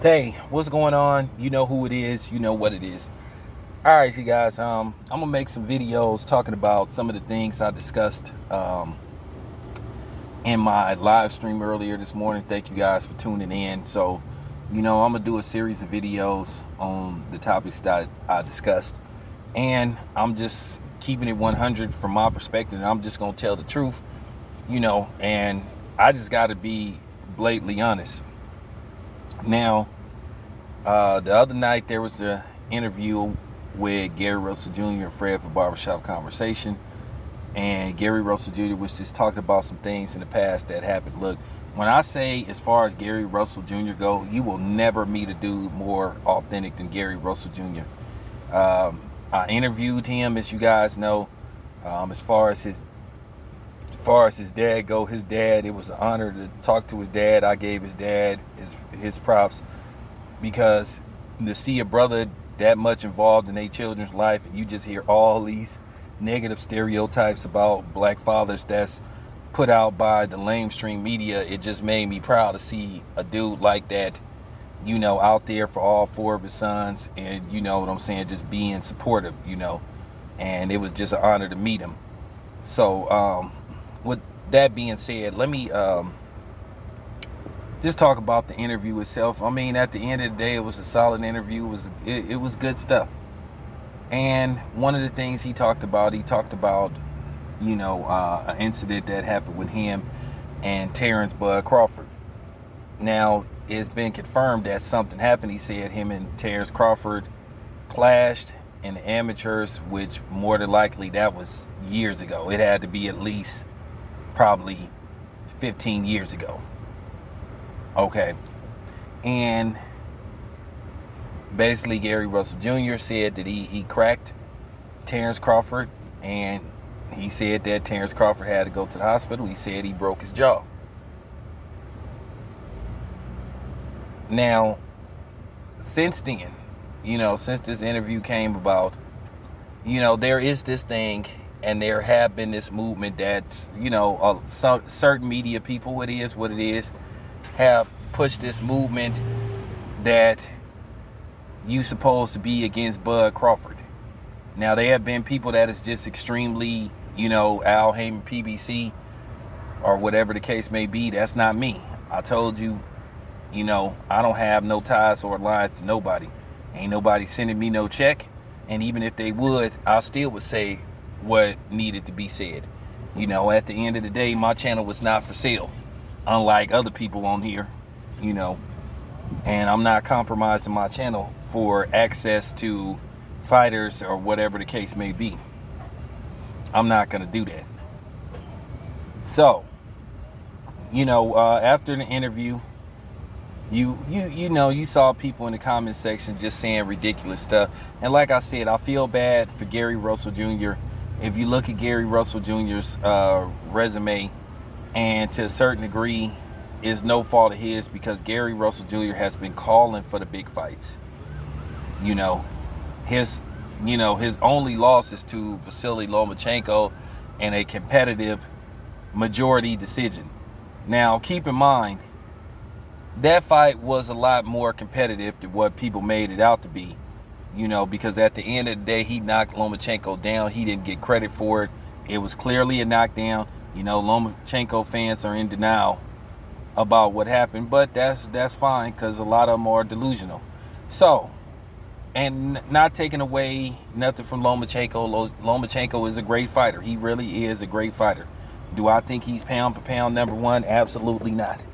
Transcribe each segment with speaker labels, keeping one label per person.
Speaker 1: Hey, what's going on? You know who it is, you know what it is. All right, you guys, I'm gonna make some videos talking about some of the things I discussed in my live stream earlier this morning. Thank you guys for tuning in. So, I'm gonna do a series of videos on the topics that I discussed, and I'm just keeping it 100 from my perspective, and I'm just gonna tell the truth, and I just gotta be blatantly honest. Now, the other night there was an interview with Gary Russell Jr. and Fred for Barbershop Conversation, and Gary Russell Jr. was just talking about some things in the past that happened. Look, when I say as far as Gary Russell Jr. go, you will never meet a dude more authentic than Gary Russell Jr. I interviewed him, as you guys know. As far as his dad go, his dad, it was an honor to talk to his dad. I gave his dad his props, because to see a brother that much involved in a children's life, and you just hear all these negative stereotypes about black fathers that's put out by the lamestream media, it just made me proud to see a dude like that, out there for all four of his sons, and you know what I'm saying, just being supportive, and it was just an honor to meet him. So, with that being said, let me just talk about the interview itself. I mean, at the end of the day, it was a solid interview. It was good stuff. And one of the things he talked about, an incident that happened with him and Terrence Bud Crawford. Now, it's been confirmed that something happened. He said him and Terrence Crawford clashed in the amateurs, which more than likely that was years ago. It had to be at least probably 15 years ago. Okay. And basically Gary Russell Jr. said that he cracked Terrence Crawford, and he said that Terrence Crawford had to go to the hospital. He said he broke his jaw. Now, since then, since this interview came about, there is this thing, and there have been this movement that's, some certain media people, it is what it is, have pushed this movement that you supposed to be against Bud Crawford. Now, there have been people that is just extremely, Al Heyman PBC or whatever the case may be. That's not me. I told you, I don't have no ties or lines to nobody. Ain't nobody sending me no check. And even if they would, I still would say what needed to be said. At the end of the day, my channel was not for sale, unlike other people on here, and I'm not compromising my channel for access to fighters or whatever the case may be. I'm not going to do that. So, after the interview, you saw people in the comment section just saying ridiculous stuff. And like I said, I feel bad for Gary Russell Jr. If you look at Gary Russell Jr.'s resume, and to a certain degree, is no fault of his, because Gary Russell Jr. has been calling for the big fights. His only loss is to Vasily Lomachenko in a competitive majority decision. Now, keep in mind, that fight was a lot more competitive than what people made it out to be. Because at the end of the day, he knocked Lomachenko down. He didn't get credit for it. It was clearly a knockdown. Lomachenko fans are in denial about what happened, but that's fine, because a lot of them are delusional. So, and not taking away nothing from Lomachenko. Lomachenko is a great fighter. He really is a great fighter. Do I think he's pound for pound number one? Absolutely not.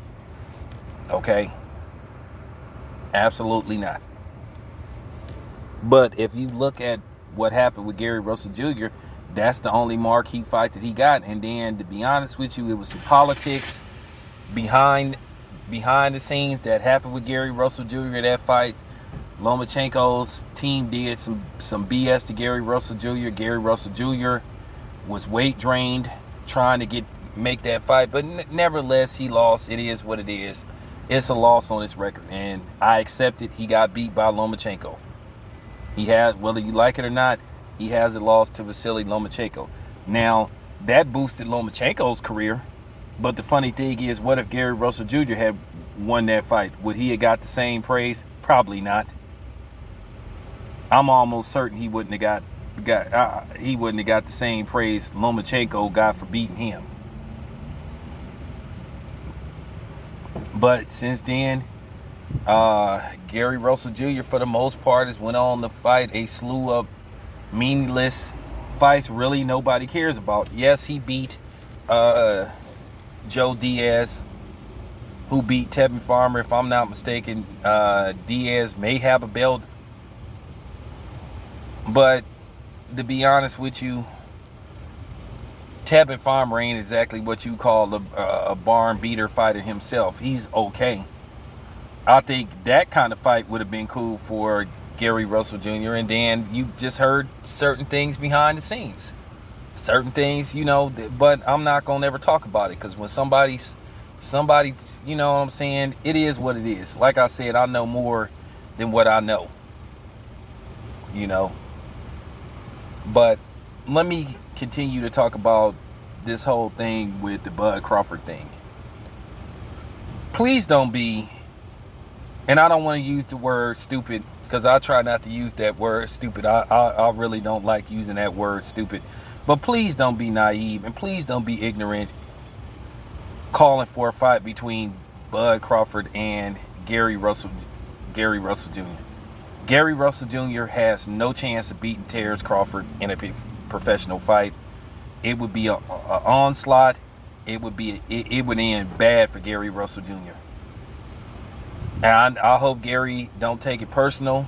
Speaker 1: Okay? Absolutely not. But if you look at what happened with Gary Russell Jr., that's the only marquee fight that he got. And then, to be honest with you, it was some politics behind the scenes that happened with Gary Russell Jr. That fight. Lomachenko's team did some BS to Gary Russell Jr. Gary Russell Jr. was weight drained trying to make that fight, but nevertheless, he lost. It is what it is. It's a loss on his record, and I accept it. He got beat by Lomachenko. He had, whether you like it or not, he has a loss to Vasily Lomachenko. Now, that boosted Lomachenko's career, but the funny thing is, what if Gary Russell Jr. had won that fight, would he have got the same praise? Probably not. I'm almost certain he wouldn't have got the same praise Lomachenko got for beating him. But since then, Gary Russell Jr. for the most part has went on to fight a slew of meaningless fights really nobody cares about. Yes, he beat Joe Diaz, who beat Tevin Farmer. If I'm not mistaken, Diaz may have a belt. But to be honest with you, Tevin Farmer ain't exactly what you call a barn beater fighter himself. He's okay. I think that kind of fight would have been cool for Gary Russell Jr. And then you just heard certain things behind the scenes. Certain things, you know, but I'm not going to ever talk about it, because when somebody's, you know what I'm saying, it is what it is. Like I said, I know more than what I know, you know. But let me continue to talk about this whole thing with the Bud Crawford thing. Please don't be, and I don't want to use the word stupid, because I try not to use that word stupid. I really don't like using that word stupid. But please don't be naive, and please don't be ignorant calling for a fight between Bud Crawford and Gary Russell Jr. Gary Russell Jr. has no chance of beating Terrence Crawford in a professional fight. It would be an onslaught. It would end bad for Gary Russell Jr. And I hope Gary don't take it personal.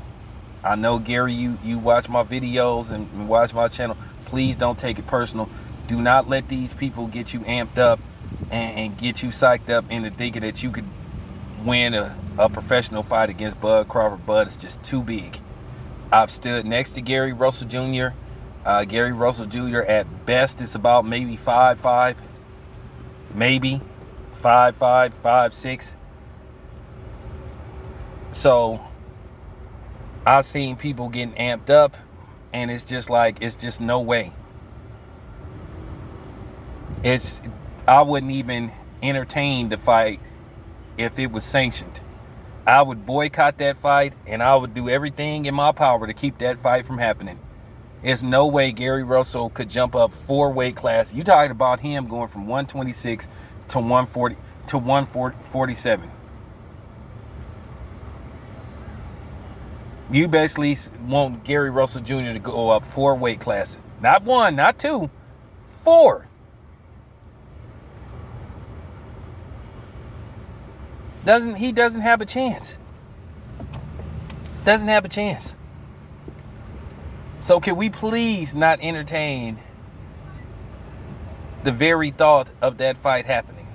Speaker 1: I know, Gary, you watch my videos and watch my channel. Please don't take it personal. Do not let these people get you amped up and get you psyched up into thinking that you could win a professional fight against Bud Crawford. Bud is just too big. I've stood next to Gary Russell Jr. Gary Russell Jr. at best is about maybe 5'5", maybe 5'5", 5'6". So I've seen people getting amped up, and it's just like, it's just no way. I wouldn't even entertain the fight if it was sanctioned. I would boycott that fight, and I would do everything in my power to keep that fight from happening. There's no way Gary Russell could jump up 4 weight classes. You talking about him going from 126 to 140 to 147. You basically want Gary Russell Jr. to go up 4 weight classes. Not 1, not 2, 4. He doesn't have a chance. Doesn't have a chance. So can we please not entertain the very thought of that fight happening?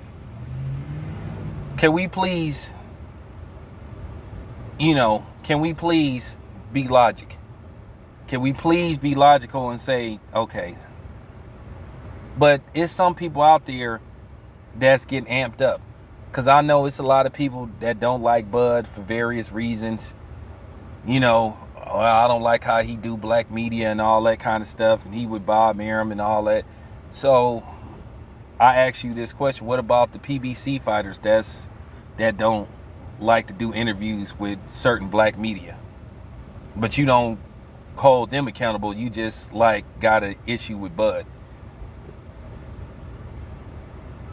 Speaker 1: Can we please, can we please be logic? Can we please be logical and say, okay. But it's some people out there that's getting amped up. Because I know it's a lot of people that don't like Bud for various reasons. I don't like how he do black media and all that kind of stuff. And he with Bob Arum and all that. So I ask you this question. What about the PBC fighters that don't like to do interviews with certain black media? But you don't hold them accountable. You just got an issue with Bud.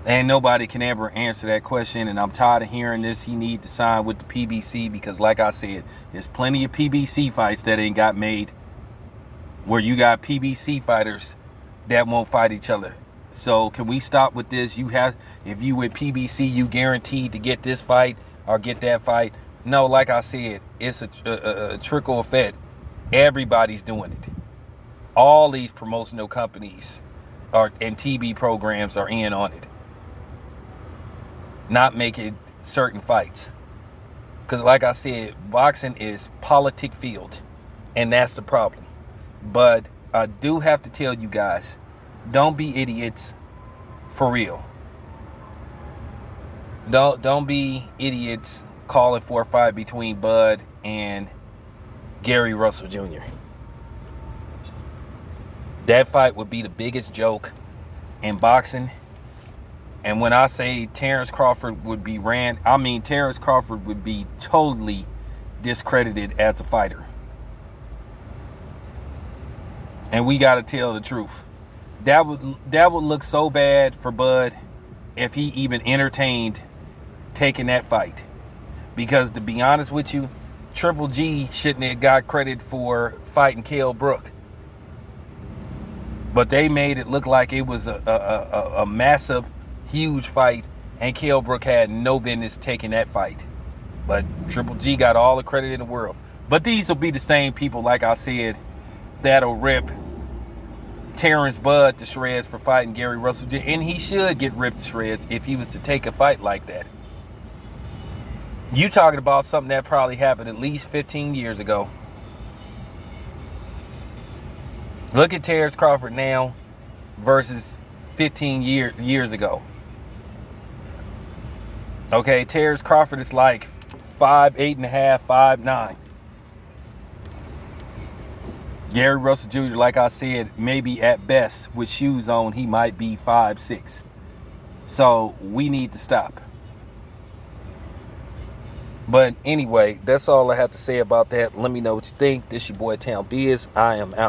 Speaker 1: And nobody can ever answer that question. And I'm tired of hearing this. He need to sign with the PBC, because like I said, there's plenty of PBC fights that ain't got made, where you got PBC fighters that won't fight each other. So can we stop with this? If you with PBC, you guaranteed to get this fight or get that fight. No, like I said, it's a trickle effect. Everybody's doing it. All these promotional companies and TV programs are in on it. Not making certain fights. Because like I said, boxing is politic field. And that's the problem. But I do have to tell you guys, don't be idiots for real. Don't be idiots calling for a fight between Bud and Gary Russell Jr. That fight would be the biggest joke in boxing And when I say Terrence Crawford would be I mean Terrence Crawford would be totally discredited as a fighter. And we got to tell the truth. That would look so bad for Bud if he even entertained taking that fight. Because to be honest with you, Triple G shouldn't have got credit for fighting Kell Brook. But they made it look like it was a massive, huge fight, and Kell Brook had no business taking that fight. But Triple G got all the credit in the world. But these will be the same people, like I said, that'll rip Terrence Bud to shreds for fighting Gary Russell Jr. And he should get ripped to shreds if he was to take a fight like that. You talking about something that probably happened at least 15 years ago. Look at Terrence Crawford now versus 15 years ago. Okay, Terrence Crawford is like 5'8.5", 5'9". Gary Russell Jr., like I said, maybe at best with shoes on, he might be 5'6". So we need to stop. But anyway, that's all I have to say about that. Let me know what you think. This your boy Town Biz. I am out.